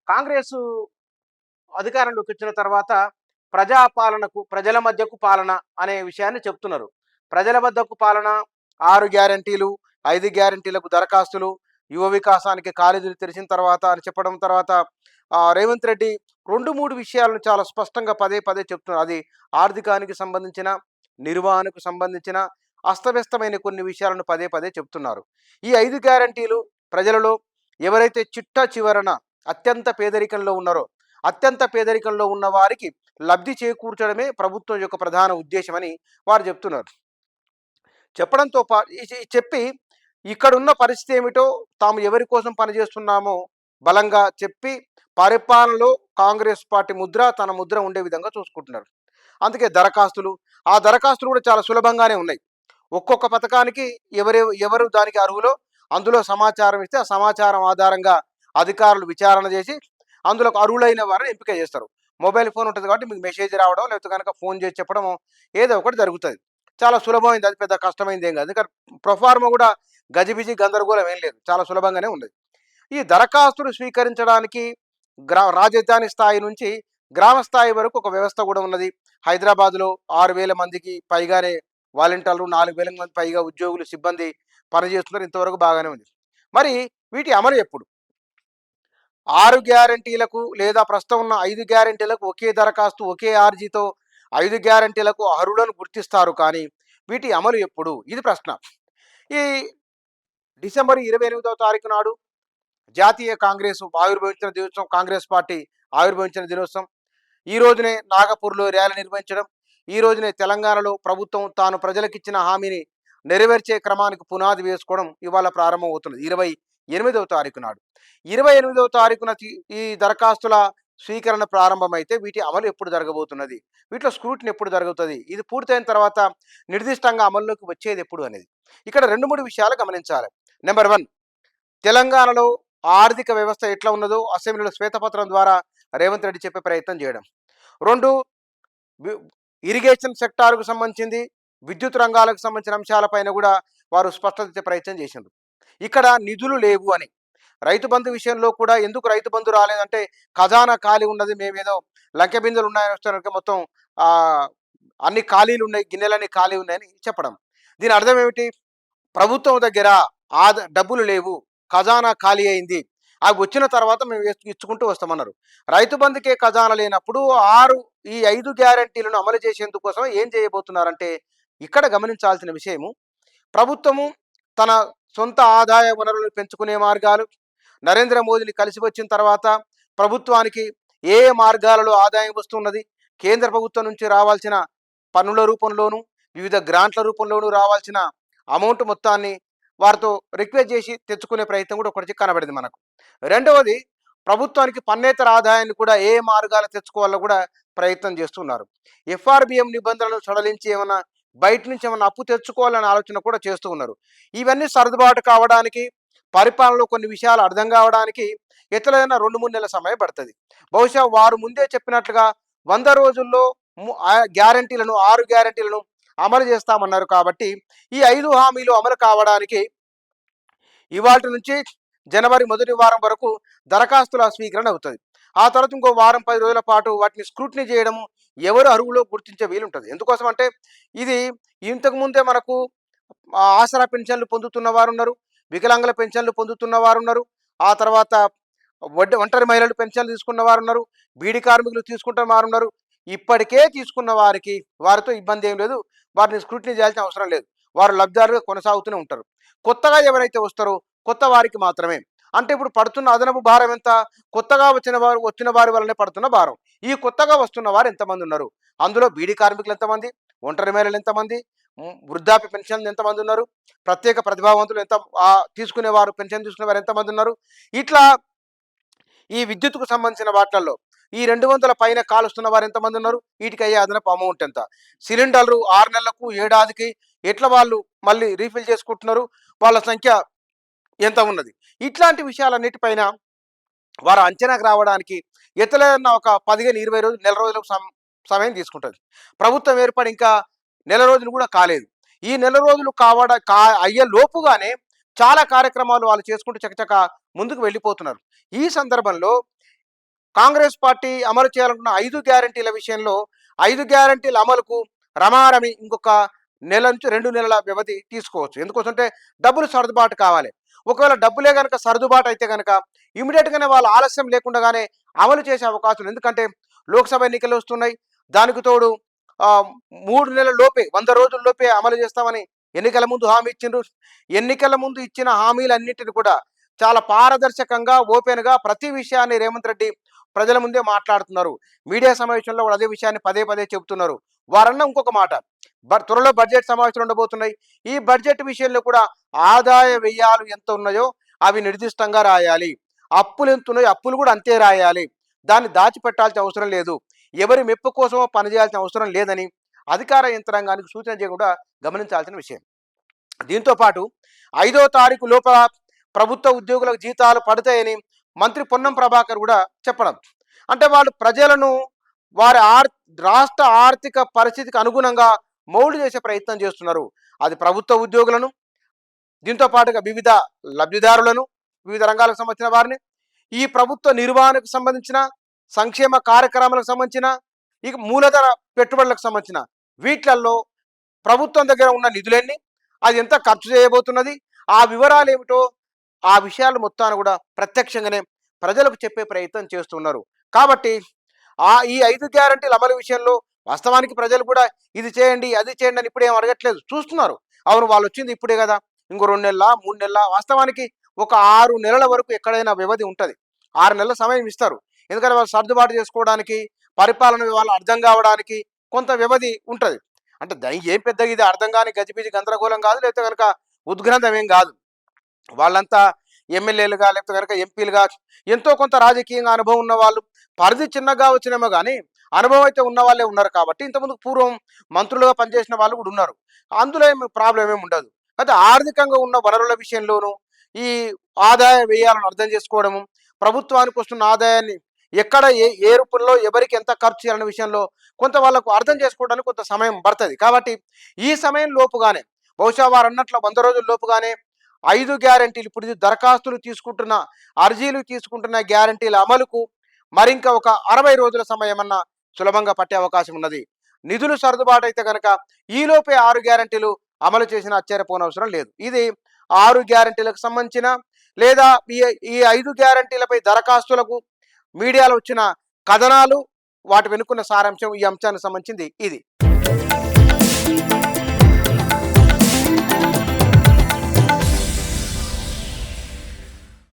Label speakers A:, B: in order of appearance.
A: కాంగ్రెస్ అధికారంలోకి వచ్చిన తర్వాత ప్రజాపాలనకు ప్రజల మధ్యకు పాలన అనే విషయాన్ని చెప్తున్నారు. ప్రజల వద్దకు పాలన, 6 గ్యారంటీలు, 5 గ్యారంటీలకు దరఖాస్తులు, యువ వికాసానికి కాలేజీలు తెరిచిన తర్వాత అని చెప్పడం తర్వాత రేవంత్ రెడ్డి 2, 3 విషయాలను చాలా స్పష్టంగా పదే పదే చెప్తున్నారు. అది ఆర్థికానికి సంబంధించిన, నిర్వహణకు సంబంధించిన అస్తవ్యస్తమైన కొన్ని విషయాలను పదే పదే చెప్తున్నారు. ఈ 5 గ్యారంటీలు ప్రజలలో ఎవరైతే చిట్ట చివరన అత్యంత పేదరికంలో ఉన్నారో, అత్యంత పేదరికంలో ఉన్న వారికి లబ్ధి చేకూర్చడమే ప్రభుత్వం యొక్క ప్రధాన ఉద్దేశమని వారు చెప్తున్నారు. చెప్పడంతో చెప్పి ఇక్కడున్న పరిస్థితి ఏమిటో, తాము ఎవరి కోసం పనిచేస్తున్నామో బలంగా చెప్పి పరిపాలనలో కాంగ్రెస్ పార్టీ ముద్ర తన ముద్ర ఉండే విధంగా చూసుకుంటున్నారు. అందుకే దరఖాస్తులు, ఆ దరఖాస్తులు కూడా చాలా సులభంగానే ఉన్నాయి. ఒక్కొక్క పథకానికి ఎవరు దానికి అర్హులో అందులో సమాచారం ఇస్తే ఆ సమాచారం ఆధారంగా అధికారులు విచారణ చేసి అందులో అర్హులైన వారిని ఎంపిక చేస్తారు. మొబైల్ ఫోన్ ఉంటుంది కాబట్టి మీకు మెసేజ్ రావడం, లేకపోతే కనుక ఫోన్ చేసి చెప్పడం ఏదో ఒకటి జరుగుతుంది. చాలా సులభమైంది, అది పెద్ద కష్టమైంది ఏం కాదు. ఎందుకంటే ప్రొఫార్మ కూడా గజిబిజి గందరగోళం ఏం లేదు, చాలా సులభంగానే ఉంది. ఈ దరఖాస్తులు స్వీకరించడానికి రాజధాని స్థాయి నుంచి గ్రామ స్థాయి వరకు ఒక వ్యవస్థ కూడా ఉన్నది. హైదరాబాద్లో 6,000 మందికి పైగానే వాలంటీర్లు, 4,000 మంది పైగా ఉద్యోగులు, సిబ్బంది పనిచేస్తున్నారు. ఇంతవరకు బాగానే ఉంది. మరి వీటి అమలు ఎప్పుడు? 6 గ్యారంటీలకు లేదా ప్రస్తుతం ఉన్న 5 గ్యారంటీలకు ఒకే దరఖాస్తు, ఒకే ఆర్జీతో 5 గ్యారంటీలకు అర్హులను గుర్తిస్తారు. కానీ వీటి అమలు ఎప్పుడు? ఇది ప్రశ్న. ఈ డిసెంబర్ 28వ తారీఖు నాడు జాతీయ కాంగ్రెస్ ఆవిర్భవించిన దినోత్సవం, కాంగ్రెస్ పార్టీ ఆవిర్భవించిన దినోత్సవం. ఈ రోజునే నాగపూర్లో ర్యాలీ నిర్వహించడం, ఈ రోజునే తెలంగాణలో ప్రభుత్వం తాను ప్రజలకిచ్చిన హామీని నెరవేర్చే క్రమానికి పునాది వేసుకోవడం ఇవాళ ప్రారంభం అవుతుంది. 28వ తారీఖు నాడు. 28వ తారీఖున ఈ దరఖాస్తుల స్వీకరణ ప్రారంభమైతే వీటి అమలు ఎప్పుడు జరగబోతున్నది, వీటిలో స్క్రూటిని ఎప్పుడు జరుగుతుంది, ఇది పూర్తయిన తర్వాత నిర్దిష్టంగా అమల్లోకి వచ్చేది ఎప్పుడు అనేది ఇక్కడ 2, 3 విషయాలు గమనించాలి. నెంబర్ 1, తెలంగాణలో ఆర్థిక వ్యవస్థ ఎట్లా ఉన్నదో అసెంబ్లీలో శ్వేతపత్రం ద్వారా రేవంత్ రెడ్డి చెప్పే ప్రయత్నం చేయడం. 2, ఇరిగేషన్ సెక్టార్కు సంబంధించింది, విద్యుత్ రంగాలకు సంబంధించిన అంశాలపైన కూడా వారు స్పష్టత ఇచ్చే ప్రయత్నం చేసిండ్రు. ఇక్కడ నిధులు లేవు అని. రైతు బంధు విషయంలో కూడా ఎందుకు రైతు బంధు రాలేదంటే ఖజానా ఖాళీ ఉన్నది, మేమేదో లంకె బిందెలు ఉన్నాయని వస్తున్నారు, మొత్తం అన్ని ఖాళీలు ఉన్నాయి, గిన్నెలన్నీ ఖాళీ ఉన్నాయని చెప్పడం. దీని అర్థం ఏమిటి? ప్రభుత్వం దగ్గర డబ్బులు లేవు, ఖజానా ఖాళీ అయింది, అవి వచ్చిన తర్వాత మేము ఇచ్చుకుంటూ వస్తామన్నారు. రైతు బంధుకే ఖజానా లేనప్పుడు ఈ 5 గ్యారంటీలను అమలు చేసేందుకోసం ఏం చేయబోతున్నారంటే ఇక్కడ గమనించాల్సిన విషయము, ప్రభుత్వము తన సొంత ఆదాయ వనరులను పెంచుకునే మార్గాలు, నరేంద్ర మోదీని కలిసి వచ్చిన తర్వాత ప్రభుత్వానికి ఏ మార్గాలలో ఆదాయం వస్తున్నది, కేంద్ర ప్రభుత్వం నుంచి రావాల్సిన పన్నుల రూపంలోనూ వివిధ గ్రాంట్ల రూపంలోనూ రావాల్సిన అమౌంట్ మొత్తాన్ని వారితో రిక్వెస్ట్ చేసి తెచ్చుకునే ప్రయత్నం కూడా ఒకటి కనబడింది మనకు. రెండవది, ప్రభుత్వానికి పన్నేతర ఆదాయాన్ని కూడా ఏ మార్గాలు తెచ్చుకోవాలో కూడా ప్రయత్నం చేస్తున్నారు. ఎఫ్ఆర్బిఎం నిబంధనలను సడలించి ఏమైనా బయట నుంచి ఏమైనా అప్పు తెచ్చుకోవాలనే ఆలోచన కూడా చేస్తూ ఉన్నారు. ఇవన్నీ సర్దుబాటు కావడానికి, పరిపాలనలో కొన్ని విషయాలు అర్థం కావడానికి ఎట్లైనా 2, 3 నెలల సమయం పడుతుంది. బహుశా వారు ముందే చెప్పినట్లుగా 100 రోజుల్లో గ్యారంటీలను 6 గ్యారంటీలను అమలు చేస్తామన్నారు. కాబట్టి ఈ 5 హామీలు అమలు కావడానికి ఇవాళ నుంచి జనవరి మొదటి వారం వరకు దరఖాస్తుల స్వీకరణ అవుతుంది. ఆ తర్వాత ఇంకో వారం 10 రోజుల పాటు వాటిని స్క్రూటినీ చేయడం, ఎవరు అర్హులో గుర్తించే వీలుంటుంది. ఎందుకోసం అంటే ఇది ఇంతకుముందే మనకు ఆసరా పెన్షన్లు పొందుతున్న వారు ఉన్నారు, వికలాంగుల పెన్షన్లు పొందుతున్న వారు ఉన్నారు, ఆ తర్వాత ఒంటరి మహిళలు పెన్షన్లు తీసుకున్న వారు ఉన్నారు, బీడీ కార్మికులు తీసుకుంటున్న వారు ఉన్నారు. ఇప్పటికే తీసుకున్న వారితో ఇబ్బంది ఏం లేదు, వారిని స్క్రూటినీ చేయాల్సిన అవసరం లేదు, వారు లబ్ధిదారుగా కొనసాగుతూనే ఉంటారు. కొత్తగా ఎవరైతే వస్తారో కొత్త వారికి మాత్రమే. అంటే ఇప్పుడు పడుతున్న అదనపు భారం ఎంత? కొత్తగా వచ్చిన వారి వల్లనే పడుతున్న భారం. ఈ కొత్తగా వస్తున్న వారు ఎంతమంది ఉన్నారు, అందులో బీడీ కార్మికులు ఎంతమంది, ఒంటరి మహిళలు ఎంతమంది, వృద్ధాప్య పెన్షన్లు ఎంతమంది ఉన్నారు, ప్రత్యేక ప్రతిభావంతులు తీసుకునేవారు, పెన్షన్ తీసుకునేవారు ఎంతమంది ఉన్నారు, ఇట్లా ఈ విద్యుత్కు సంబంధించిన వాటిల్లో ఈ 200 పైన కాలుస్తున్న వారు ఎంతమంది ఉన్నారు, వీటికి అయ్యే అదనపు అమౌంట్ ఎంత, సిలిండర్లు 6 నెలలకు ఏడాదికి ఎట్లా వాళ్ళు మళ్ళీ రీఫిల్ చేసుకుంటున్నారు, వాళ్ళ సంఖ్య ఎంత ఉన్నది, ఇట్లాంటి విషయాలన్నిటిపైన వారు అంచనాకు రావడానికి ఎట్లైనా ఒక 15-20 రోజులు, నెల రోజులకు సమయం తీసుకుంటుంది. ప్రభుత్వం ఏర్పడి ఇంకా నెల రోజులు కూడా కాలేదు. ఈ నెల రోజులు అయ్యే లోపుగానే చాలా కార్యక్రమాలు వాళ్ళు చేసుకుంటూ చకచక ముందుకు వెళ్ళిపోతున్నారు. ఈ సందర్భంలో కాంగ్రెస్ పార్టీ అమలు చేయాలనుకున్న 5 గ్యారంటీల విషయంలో 5 గ్యారంటీల అమలుకు రమారమి ఇంకొక నెల నుంచి 2 నెలల వ్యవధి తీసుకోవచ్చు. ఎందుకోసంటే డబ్బులు సర్దుబాటు కావాలి. ఒకవేళ డబ్బులే గనక సర్దుబాటు అయితే గనక ఇమ్మీడియేట్‌గానే వాళ్ళు ఆలస్యం లేకుండానే అమలు చేసే అవకాశం ఉంది. ఎందుకంటే లోక్‌సభ ఎన్నికలు వస్తున్నాయి. దానికి తోడు 3 నెలల లోపే 100 రోజుల లోపే అమలు చేస్తామని ఎన్నికల ముందు హామీ ఇచ్చిండ్రు. ఎన్నికల ముందు ఇచ్చిన హామీలన్నిటిని కూడా చాలా పారదర్శకంగా, ఓపెన్‌గా ప్రతి విషయాన్ని రేవంత్ రెడ్డి ప్రజల ముందే మాట్లాడుతున్నారు. మీడియా సమావేశంలో కూడా అదే విషయాన్ని పదే పదే చెబుతున్నారు. వారన్న ఇంకొక మాట, త్వరలో బడ్జెట్ సమావేశాలు ఉండబోతున్నాయి. ఈ బడ్జెట్ విషయంలో కూడా ఆదాయ వ్యయాలు ఎంత ఉన్నాయో అవి నిర్దిష్టంగా రాయాలి. అప్పులు ఎంత ఉన్నాయో అప్పులు కూడా అంతే రాయాలి. దాన్ని దాచిపెట్టాల్సిన అవసరం లేదు. ఎవరి మెప్పు కోసమో పనిచేయాల్సిన అవసరం లేదని అధికార యంత్రాంగానికి సూచన చేయడం కూడా గమనించాల్సిన విషయం. దీంతో పాటు 5వ తారీఖు లోపల ప్రభుత్వ ఉద్యోగులకు జీతాలు పడతాయని మంత్రి పొన్నం ప్రభాకర్ కూడా చెప్పడం. అంటే వాళ్ళు ప్రజలను వారి రాష్ట్ర ఆర్థిక పరిస్థితికి అనుగుణంగా మౌల్డ్ చేసే ప్రయత్నం చేస్తున్నారు. అది ప్రభుత్వ ఉద్యోగులను, దీంతో పాటుగా వివిధ లబ్ధిదారులను, వివిధ రంగాలకు సంబంధించిన వారిని, ఈ ప్రభుత్వ నిర్వహణకు సంబంధించిన సంక్షేమ కార్యక్రమాలకు సంబంధించిన, ఇక మూలధన పెట్టుబడులకు సంబంధించిన వీటిల్లో ప్రభుత్వం దగ్గర ఉన్న నిధులన్నీ, అది ఎంత ఖర్చు చేయబోతున్నది, ఆ వివరాలు ఏమిటో ఆ విషయాలు మొత్తాన్ని కూడా ప్రత్యక్షంగానే ప్రజలకు చెప్పే ప్రయత్నం చేస్తున్నారు. కాబట్టి ఈ 5 గ్యారంటీల అమలు విషయంలో వాస్తవానికి ప్రజలు కూడా ఇది చేయండి, అది చేయండి అని ఇప్పుడేం అడగట్లేదు, చూస్తున్నారు. అవును, వాళ్ళు వచ్చింది ఇప్పుడే కదా, ఇంకో 2 నెలల 3 నెలల, వాస్తవానికి ఒక 6 నెలల వరకు ఎక్కడైనా వ్యవధి ఉంటుంది. 6 నెలల సమయం ఇస్తారు. ఎందుకంటే వాళ్ళు సర్దుబాటు చేసుకోవడానికి, పరిపాలన వాళ్ళు అర్థం కావడానికి కొంత వ్యవధి ఉంటుంది. అంటే ఏం పెద్దగా ఇది అర్థం కాని గజిబిజి గందరగోళం కాదు, లేకపోతే కనుక ఉద్గ్రంథం ఏం కాదు. వాళ్ళంతా ఎమ్మెల్యేలుగా లేకపోతే కనుక ఎంపీలుగా ఎంతో కొంత రాజకీయంగా అనుభవం ఉన్న వాళ్ళు, పరిధి చిన్నగా వచ్చినేమో కానీ అనుభవం అయితే ఉన్న వాళ్ళే ఉన్నారు. కాబట్టి ఇంతకుముందు పూర్వం మంత్రులుగా పనిచేసిన వాళ్ళు కూడా ఉన్నారు. అందులో ఏమి ప్రాబ్లం ఏమి ఉండదు. అయితే ఆర్థికంగా ఉన్న వనరుల విషయంలోనూ ఈ ఆదాయ వ్యయాలను అర్థం చేసుకోవడము, ప్రభుత్వానికి వస్తున్న ఆదాయాన్ని ఎక్కడ ఏ రూపంలో ఎవరికి ఎంత ఖర్చు చేయాలనే విషయంలో కొంత వాళ్ళకు అర్థం చేసుకోవడానికి కొంత సమయం పడుతుంది. కాబట్టి ఈ సమయం లోపుగానే, బహుశా వారు అన్నట్లు 100 రోజుల లోపుగానే 5 గ్యారంటీలు, ఇప్పుడు దరఖాస్తులు తీసుకుంటున్న, అర్జీలు తీసుకుంటున్న గ్యారంటీల అమలుకు మరింక ఒక 60 రోజుల సమయం అన్న సులభంగా పట్టే అవకాశం ఉన్నది. నిధులు సర్దుబాటు అయితే కనుక ఈలోపే 6 గ్యారంటీలు అమలు చేసిన ఆశ్చర్యపోనవసరం లేదు. ఇది 6 గ్యారంటీలకు సంబంధించిన, లేదా ఈ 5 గ్యారంటీలపై దరఖాస్తులకు మీడియాలో వచ్చిన కథనాలు, వాటి వెనుకున్న సారాంశం, ఈ అంశానికి సంబంధించింది ఇది.